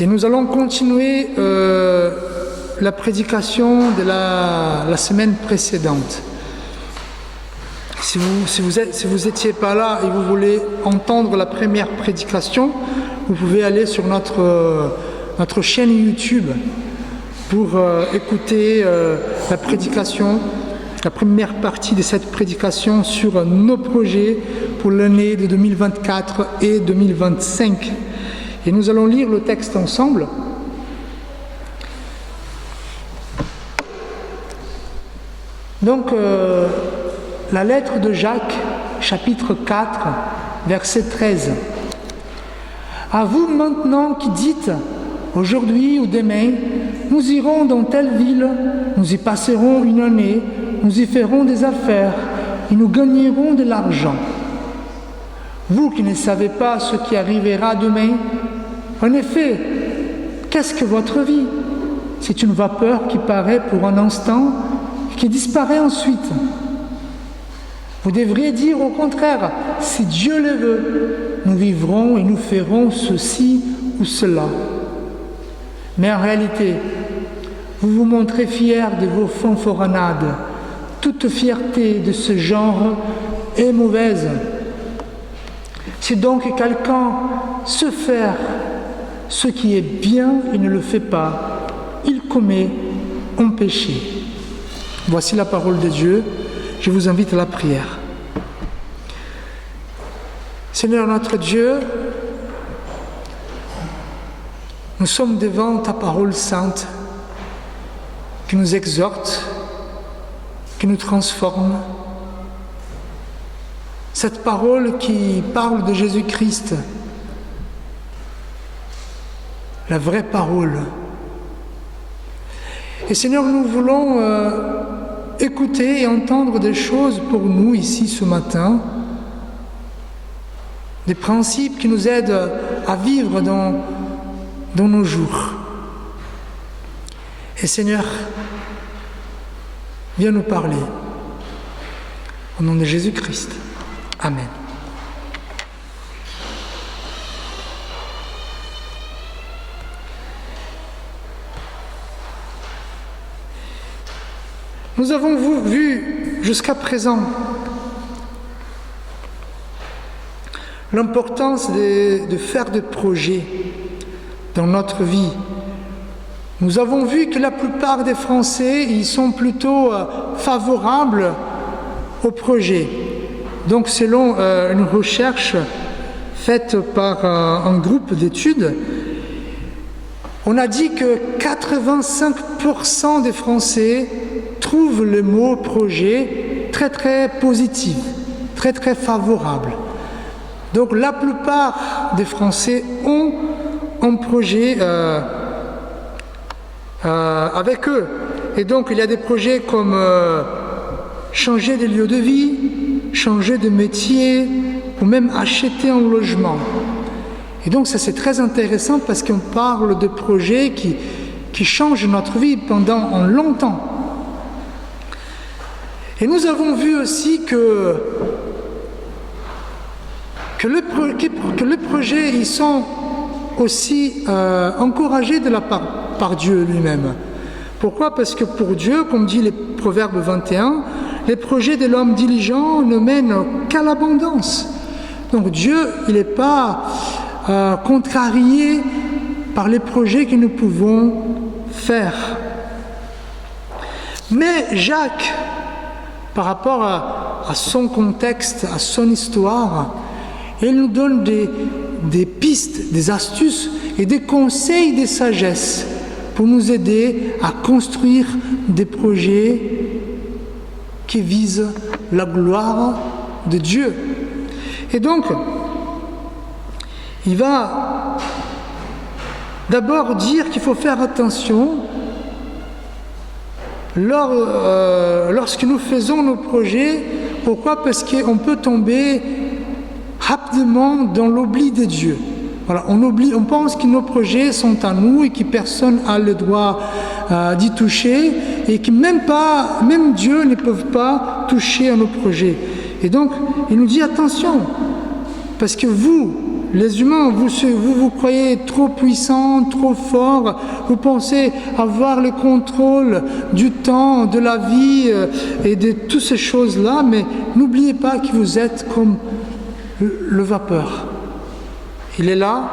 Et nous allons continuer la prédication de la semaine précédente. Si vous étiez pas là et vous voulez entendre la première prédication, vous pouvez aller sur notre chaîne YouTube pour écouter la prédication, la première partie de cette prédication sur nos projets pour l'année de 2024 et 2025. Et nous allons lire le texte ensemble. Donc, la lettre de Jacques, chapitre 4, verset 13. À vous maintenant qui dites, aujourd'hui ou demain, nous irons dans telle ville, nous y passerons une année, nous y ferons des affaires et nous gagnerons de l'argent. Vous qui ne savez pas ce qui arrivera demain, en effet, qu'est-ce que votre vie? C'est une vapeur qui paraît pour un instant et qui disparaît ensuite. Vous devriez dire au contraire, si Dieu le veut, nous vivrons et nous ferons ceci ou cela. Mais en réalité, vous vous montrez fiers de vos fanfaronnades. Toute fierté de ce genre est mauvaise. Si donc quelqu'un sait faire ce qui est bien et ne le fait pas, il commet un péché. Voici la parole de Dieu. Je vous invite à la prière. Seigneur notre Dieu, nous sommes devant ta parole sainte qui nous exhorte, qui nous transforme. Cette parole qui parle de Jésus-Christ, la vraie parole. Et Seigneur, nous voulons écouter et entendre des choses pour nous ici ce matin, des principes qui nous aident à vivre dans nos jours. Et Seigneur, viens nous parler. Au nom de Jésus-Christ. Amen. Nous avons vu jusqu'à présent l'importance de faire des projets dans notre vie. Nous avons vu que la plupart des Français, ils sont plutôt favorables aux projets. Donc selon une recherche faite par un groupe d'études, on a dit que 85% des Français trouvent le mot projet très très positif, très très favorable. Donc la plupart des Français ont un projet avec eux. Et donc il y a des projets comme changer de lieu de vie, changer de métier ou même acheter un logement. Et donc ça c'est très intéressant parce qu'on parle de projets qui changent notre vie pendant longtemps. Et nous avons vu aussi que les projets ils sont aussi encouragés de la part par Dieu lui-même. Pourquoi? Parce que pour Dieu, comme dit les Proverbes 21, les projets de l'homme diligent ne mènent qu'à l'abondance. Donc Dieu, il n'est pas contrarié par les projets que nous pouvons faire. Mais Jacques, par rapport à son contexte, à son histoire, il nous donne des pistes, des astuces et des conseils de sagesse pour nous aider à construire des projets qui visent la gloire de Dieu. Et donc, il va d'abord dire qu'il faut faire attention lorsque nous faisons nos projets. Pourquoi? Parce qu'on peut tomber rapidement dans l'oubli de Dieu. Voilà, on pense que nos projets sont à nous et que personne n'a le droit d'y toucher et que même Dieu ne peut pas toucher à nos projets. Et donc, il nous dit attention, parce que vous, les humains, vous croyez trop puissant, trop fort, vous pensez avoir le contrôle du temps, de la vie et de toutes ces choses-là, mais n'oubliez pas que vous êtes comme le vapeur. Il est là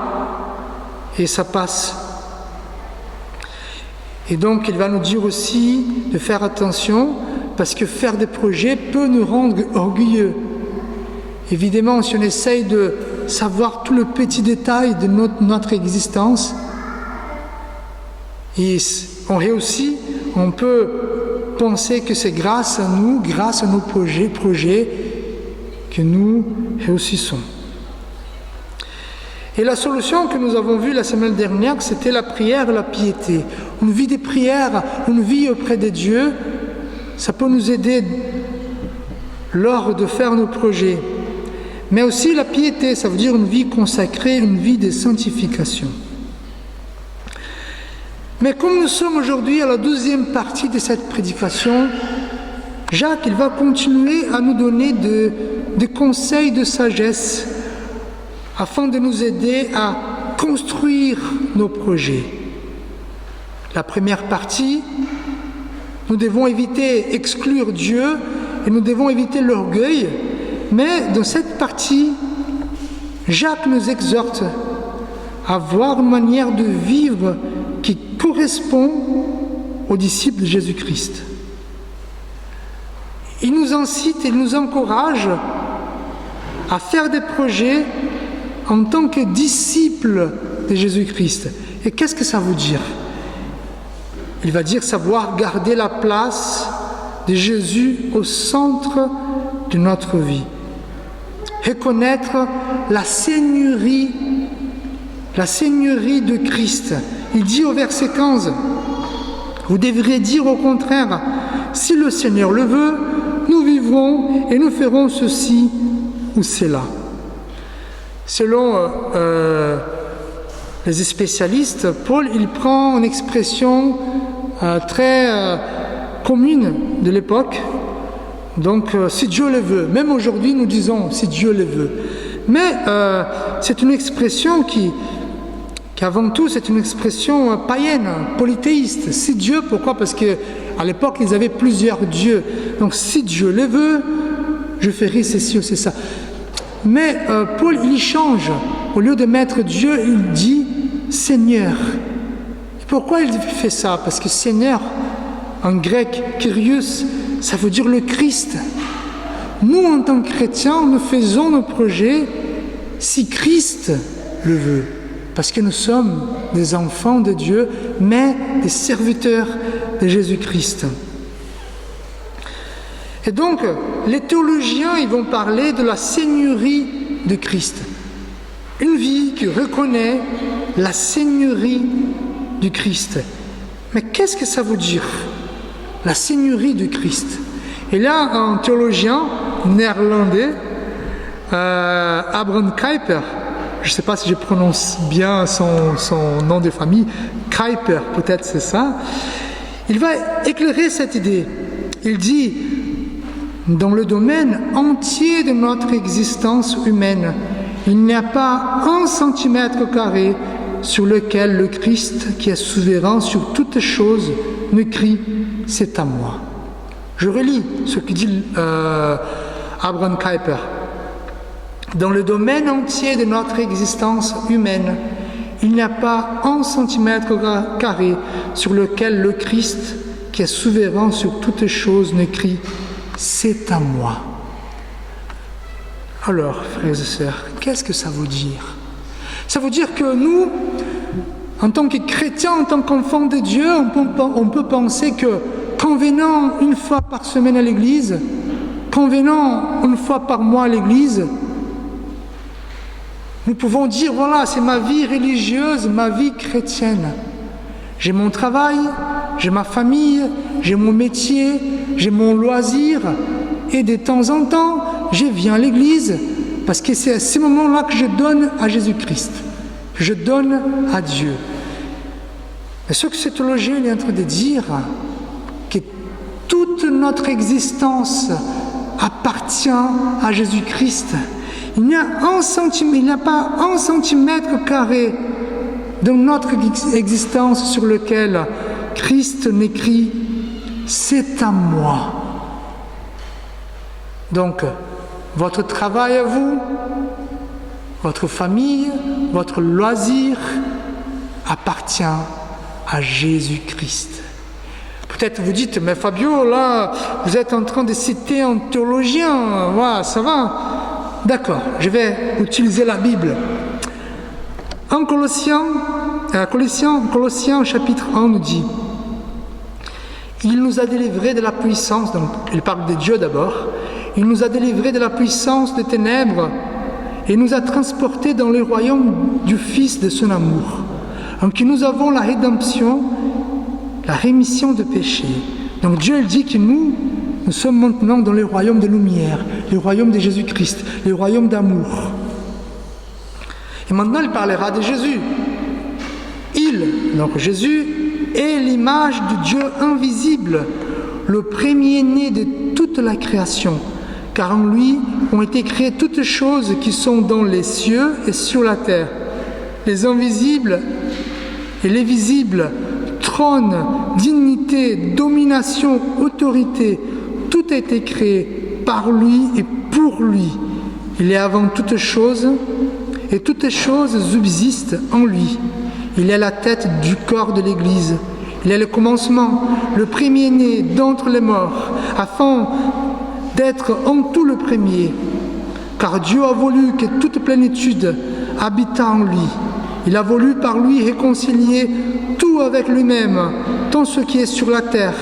et ça passe. Et donc il va nous dire aussi de faire attention parce que faire des projets peut nous rendre orgueilleux. Évidemment, si on essaye de savoir tout le petit détail de notre existence, et on réussit, on peut penser que c'est grâce à nous, grâce à nos projets que nous réussissons. Et la solution que nous avons vue la semaine dernière, c'était la prière et la piété. Une vie de prière, une vie auprès de Dieu, ça peut nous aider lors de faire nos projets. Mais aussi la piété, ça veut dire une vie consacrée, une vie de sanctification. Mais comme nous sommes aujourd'hui à la 12e partie de cette prédication, Jacques, il va continuer à nous donner des conseils de sagesse afin de nous aider à construire nos projets. La première partie, nous devons éviter exclure Dieu et nous devons éviter l'orgueil. Mais dans cette partie, Jacques nous exhorte à avoir une manière de vivre qui correspond aux disciples de Jésus-Christ. Il nous incite, il nous encourage à faire des projets en tant que disciples de Jésus-Christ. Et qu'est-ce que ça veut dire? Il va dire savoir garder la place de Jésus au centre de notre vie. Reconnaître la seigneurie de Christ. Il dit au verset 15, vous devriez dire au contraire, si le Seigneur le veut, nous vivrons et nous ferons ceci ou cela. Selon les spécialistes, Paul, il prend une expression très commune de l'époque. Donc, si Dieu le veut, même aujourd'hui nous disons si Dieu le veut. Mais c'est une expression qui avant tout, c'est une expression païenne, polythéiste. Si Dieu, pourquoi? Parce qu'à l'époque, ils avaient plusieurs dieux. Donc, si Dieu le veut, je ferai ceci ou c'est ça. Mais Paul, il change. Au lieu de mettre Dieu, il dit Seigneur. Et pourquoi il fait ça? Parce que Seigneur, en grec, Kyrios, ça veut dire le Christ. Nous, en tant que chrétiens, nous faisons nos projets si Christ le veut. Parce que nous sommes des enfants de Dieu, mais des serviteurs de Jésus-Christ. Et donc, les théologiens, ils vont parler de la seigneurie de Christ. Une vie qui reconnaît la seigneurie du Christ. Mais qu'est-ce que ça veut dire? La seigneurie du Christ. Et là, un théologien néerlandais, Abraham Kuyper, je ne sais pas si je prononce bien son nom de famille, Kuyper, peut-être c'est ça, il va éclairer cette idée. Il dit, dans le domaine entier de notre existence humaine, il n'y a pas 1 centimètre carré sur lequel le Christ, qui est souverain sur toutes choses, ne crie « c'est à moi ». Je relis ce que dit Abraham Kuyper. Dans le domaine entier de notre existence humaine, il n'y a pas 1 centimètre carré sur lequel le Christ, qui est souverain sur toutes choses, ne crie « c'est à moi ». Alors, frères et sœurs, qu'est-ce que ça veut dire? Ça veut dire que nous, en tant que chrétiens, en tant qu'enfants de Dieu, on peut penser que qu'en venant une fois par semaine à l'église, qu'en venant une fois par mois à l'église, nous pouvons dire, voilà, c'est ma vie religieuse, ma vie chrétienne. J'ai mon travail, j'ai ma famille, j'ai mon métier, j'ai mon loisir, et de temps en temps, je viens à l'église, parce que c'est à ce moment-là que je donne à Jésus-Christ, que je donne à Dieu. Et ce que ce théologien est en train de dire, que toute notre existence appartient à Jésus-Christ. Il n'y a pas un centimètre carré de notre existence sur lequel Christ n'écrit « c'est à moi ». Donc, votre travail à vous, votre famille, votre loisir appartient à Jésus-Christ. Peut-être vous dites, mais Fabio, là, vous êtes en train de citer un théologien, ouais, ça va. D'accord, je vais utiliser la Bible. En Colossiens chapitre 1 nous dit, il nous a délivrés de la puissance, donc il parle de Dieu d'abord, il nous a délivrés de la puissance des ténèbres et nous a transportés dans le royaume du Fils de son amour, en qui nous avons la rédemption, la rémission de péchés. Donc Dieu il dit que nous sommes maintenant dans le royaume de lumière, le royaume de Jésus-Christ, le royaume d'amour. Et maintenant il parlera de Jésus. Donc Jésus, est l'image du Dieu invisible, le premier-né de toute la création, car en lui ont été créées toutes choses qui sont dans les cieux et sur la terre, les invisibles et les visibles, trône, dignité, domination, autorité, tout a été créé par lui et pour lui. Il est avant toutes choses et toutes choses subsistent en lui. Il est la tête du corps de l'Église. Il est le commencement, le premier-né d'entre les morts, afin d'être en tout le premier. Car Dieu a voulu que toute plénitude habitât en lui. Il a voulu par lui réconcilier tout avec lui-même, tant ce qui est sur la terre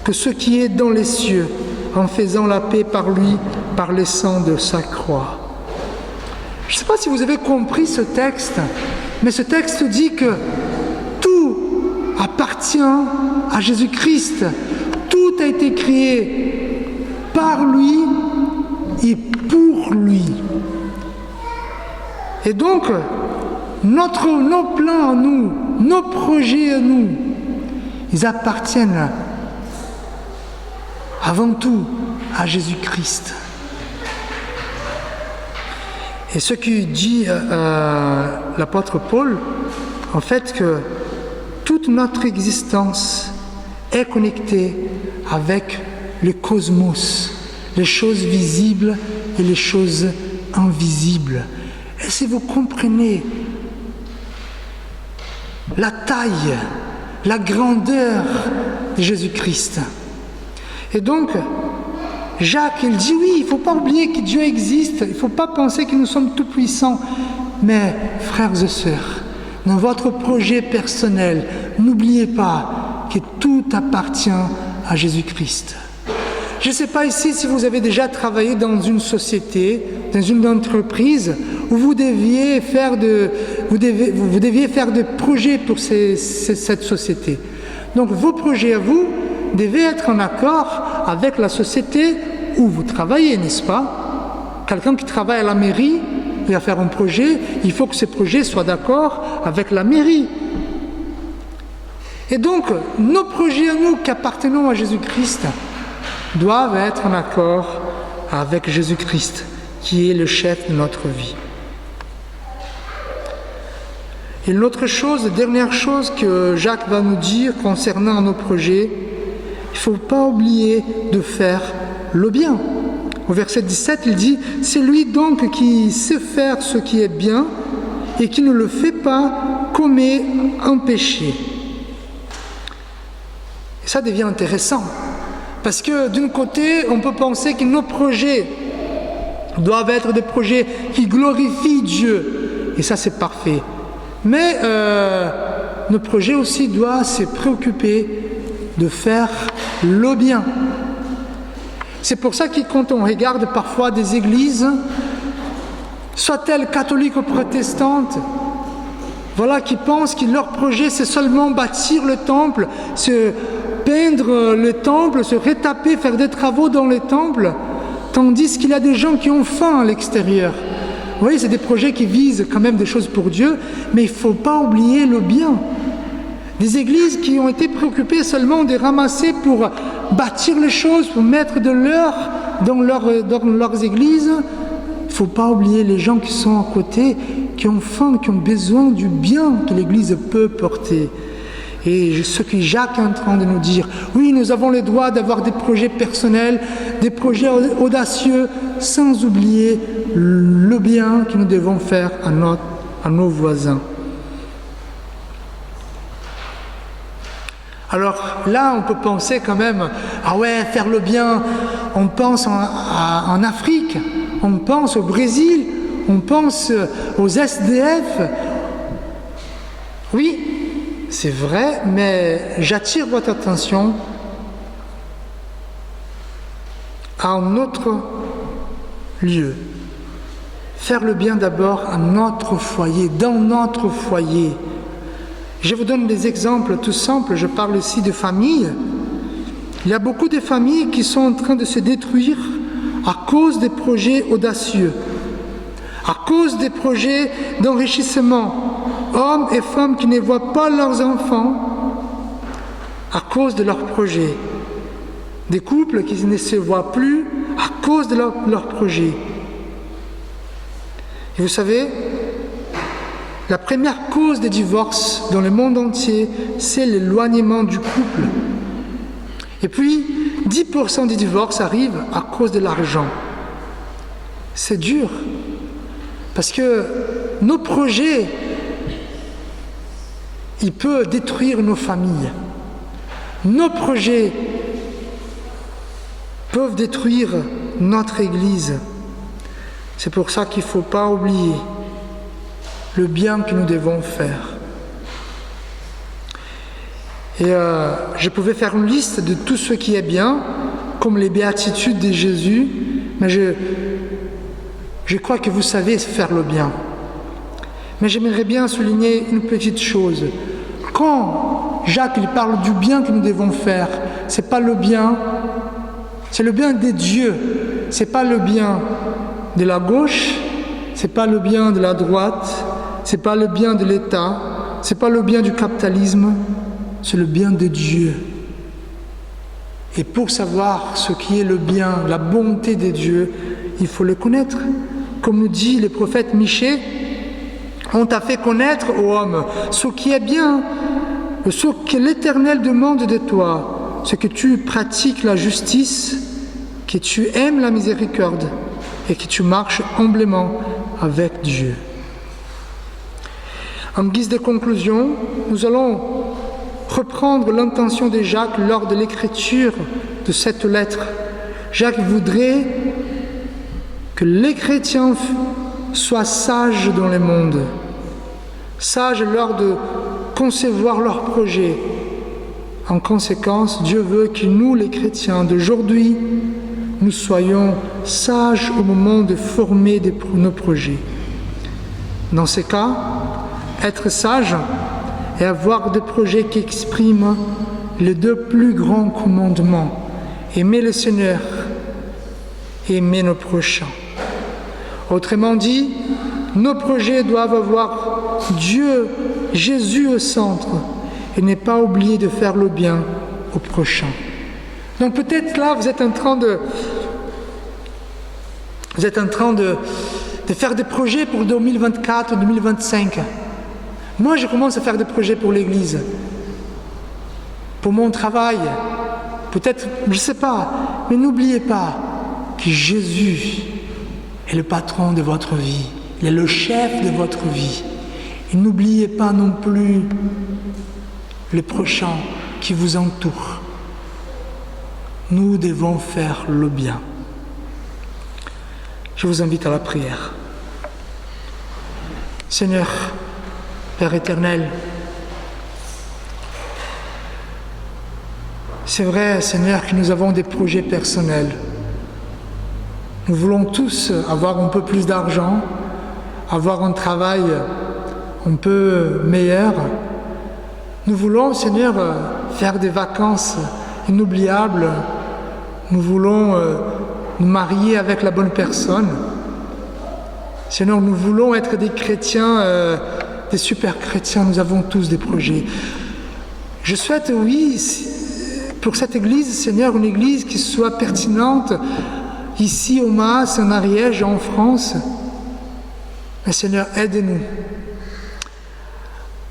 que ce qui est dans les cieux, en faisant la paix par lui, par le sang de sa croix. Je ne sais pas si vous avez compris ce texte, mais ce texte dit que tout appartient à Jésus-Christ. Tout a été créé par lui et pour lui. Et donc, nos plans à nous, nos projets à nous, ils appartiennent avant tout à Jésus-Christ. Et ce que dit l'apôtre Paul, en fait, que toute notre existence est connectée avec le cosmos, les choses visibles et les choses invisibles. Et si vous comprenez la taille, la grandeur de Jésus-Christ. Et donc, Jacques, il dit oui, il ne faut pas oublier que Dieu existe, il ne faut pas penser que nous sommes tout puissants. Mais, frères et sœurs, dans votre projet personnel, n'oubliez pas que tout appartient à Jésus-Christ. Je ne sais pas ici si vous avez déjà travaillé dans une société, dans une entreprise, où vous deviez faire des projets pour cette société. Donc vos projets à vous devaient être en accord avec la société où vous travaillez, n'est-ce pas? Quelqu'un qui travaille à la mairie, il va faire un projet, il faut que ce projet soit d'accord avec la mairie. Et donc, nos projets à nous qui appartenons à Jésus-Christ doivent être en accord avec Jésus-Christ, qui est le chef de notre vie. Et l'autre chose, dernière chose que Jacques va nous dire concernant nos projets, il ne faut pas oublier de faire le bien. Au verset 17, il dit « C'est lui donc qui sait faire ce qui est bien et qui ne le fait pas commet un péché. » Et ça devient intéressant, parce que d'un côté, on peut penser que nos projets doivent être des projets qui glorifient Dieu, et ça c'est parfait. Mais nos projets aussi doivent se préoccuper de faire le bien. C'est pour ça que quand on regarde parfois des églises, soient-elles catholiques ou protestantes, voilà, qui pensent que leur projet c'est seulement bâtir le temple, se peindre le temple, se retaper, faire des travaux dans le temple, tandis qu'il y a des gens qui ont faim à l'extérieur. Vous voyez, c'est des projets qui visent quand même des choses pour Dieu, mais il ne faut pas oublier le bien. Des églises qui ont été préoccupées seulement de ramasser pour bâtir les choses, pour mettre de l'or dans leurs églises, il faut pas oublier les gens qui sont à côté, qui ont faim, qui ont besoin du bien que l'Église peut porter. Et ce que Jacques est en train de nous dire, oui, nous avons le droit d'avoir des projets personnels, des projets audacieux, sans oublier le bien que nous devons faire à nos voisins. Alors là, on peut penser quand même, ah ouais, faire le bien, on pense en Afrique, on pense au Brésil, on pense aux SDF. Oui, c'est vrai, mais j'attire votre attention à un autre lieu. Faire le bien d'abord à notre foyer, dans notre foyer. Je vous donne des exemples tout simples, je parle ici de familles. Il y a beaucoup de familles qui sont en train de se détruire à cause des projets audacieux, à cause des projets d'enrichissement. Hommes et femmes qui ne voient pas leurs enfants à cause de leurs projets. Des couples qui ne se voient plus à cause de leurs projets. Et vous savez, la première cause des divorces dans le monde entier, c'est l'éloignement du couple. Et puis, 10% des divorces arrivent à cause de l'argent. C'est dur, parce que nos projets, ils peuvent détruire nos familles. Nos projets peuvent détruire notre Église. C'est pour ça qu'il ne faut pas oublier le bien que nous devons faire. Et je pouvais faire une liste de tout ce qui est bien, comme les béatitudes de Jésus, mais je crois que vous savez faire le bien. Mais j'aimerais bien souligner une petite chose. Quand Jacques il parle du bien que nous devons faire, c'est pas le bien, c'est le bien des dieux, c'est pas le bien de la gauche, c'est pas le bien de la droite, c'est pas le bien de l'État, c'est pas le bien du capitalisme, c'est le bien de Dieu. Et pour savoir ce qui est le bien, la bonté de Dieu, il faut le connaître. Comme nous dit le prophète Michée, on t'a fait connaître, ô homme, ce qui est bien, ce que l'Éternel demande de toi, c'est que tu pratiques la justice, que tu aimes la miséricorde et que tu marches humblement avec Dieu. En guise de conclusion, nous allons reprendre l'intention de Jacques lors de l'écriture de cette lettre. Jacques voudrait que les chrétiens soient sages dans le monde, sages lors de concevoir leurs projets. En conséquence, Dieu veut que nous, les chrétiens d'aujourd'hui, nous soyons sages au moment de former nos projets. Dans ces cas, être sage et avoir des projets qui expriment les deux plus grands commandements, aimer le Seigneur et aimer nos prochains. Autrement dit, nos projets doivent avoir Dieu, Jésus au centre et ne pas oublier de faire le bien au prochain. Donc peut-être là, vous êtes en train de faire des projets pour 2024 ou 2025. Moi, je commence à faire des projets pour l'Église, pour mon travail, peut-être, je ne sais pas, mais n'oubliez pas que Jésus est le patron de votre vie, il est le chef de votre vie. Et n'oubliez pas non plus les prochains qui vous entourent. Nous devons faire le bien. Je vous invite à la prière. Seigneur, Père éternel, c'est vrai, Seigneur, que nous avons des projets personnels. Nous voulons tous avoir un peu plus d'argent, avoir un travail un peu meilleur. Nous voulons, Seigneur, faire des vacances inoubliables. Nous voulons nous marier avec la bonne personne. Seigneur, nous voulons être des chrétiens, des super chrétiens. Nous avons tous des projets. Je souhaite, oui, pour cette Église, Seigneur, une Église qui soit pertinente ici au Maas, en Ariège, en France. Mais Seigneur, aide-nous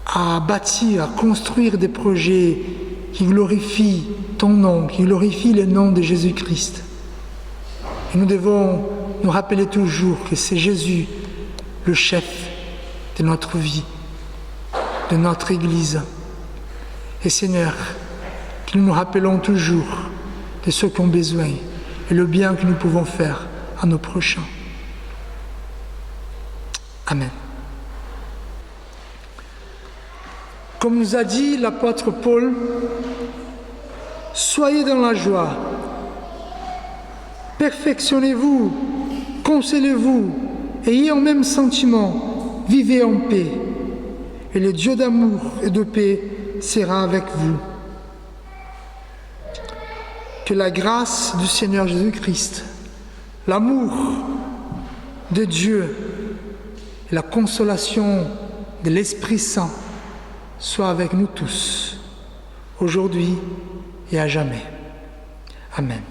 à bâtir, à construire des projets qui glorifient ton nom, qui glorifient le nom de Jésus-Christ. Et nous devons nous rappeler toujours que c'est Jésus, le chef de notre vie, de notre Église. Et Seigneur, que nous nous rappelons toujours de ceux qui ont besoin et le bien que nous pouvons faire à nos prochains. Amen. Comme nous a dit l'apôtre Paul, soyez dans la joie, perfectionnez-vous, consolez-vous, ayez un même sentiment, vivez en paix, et le Dieu d'amour et de paix sera avec vous. Que la grâce du Seigneur Jésus-Christ, l'amour de Dieu et la consolation de l'Esprit Saint soient avec nous tous, aujourd'hui et à jamais. Amen.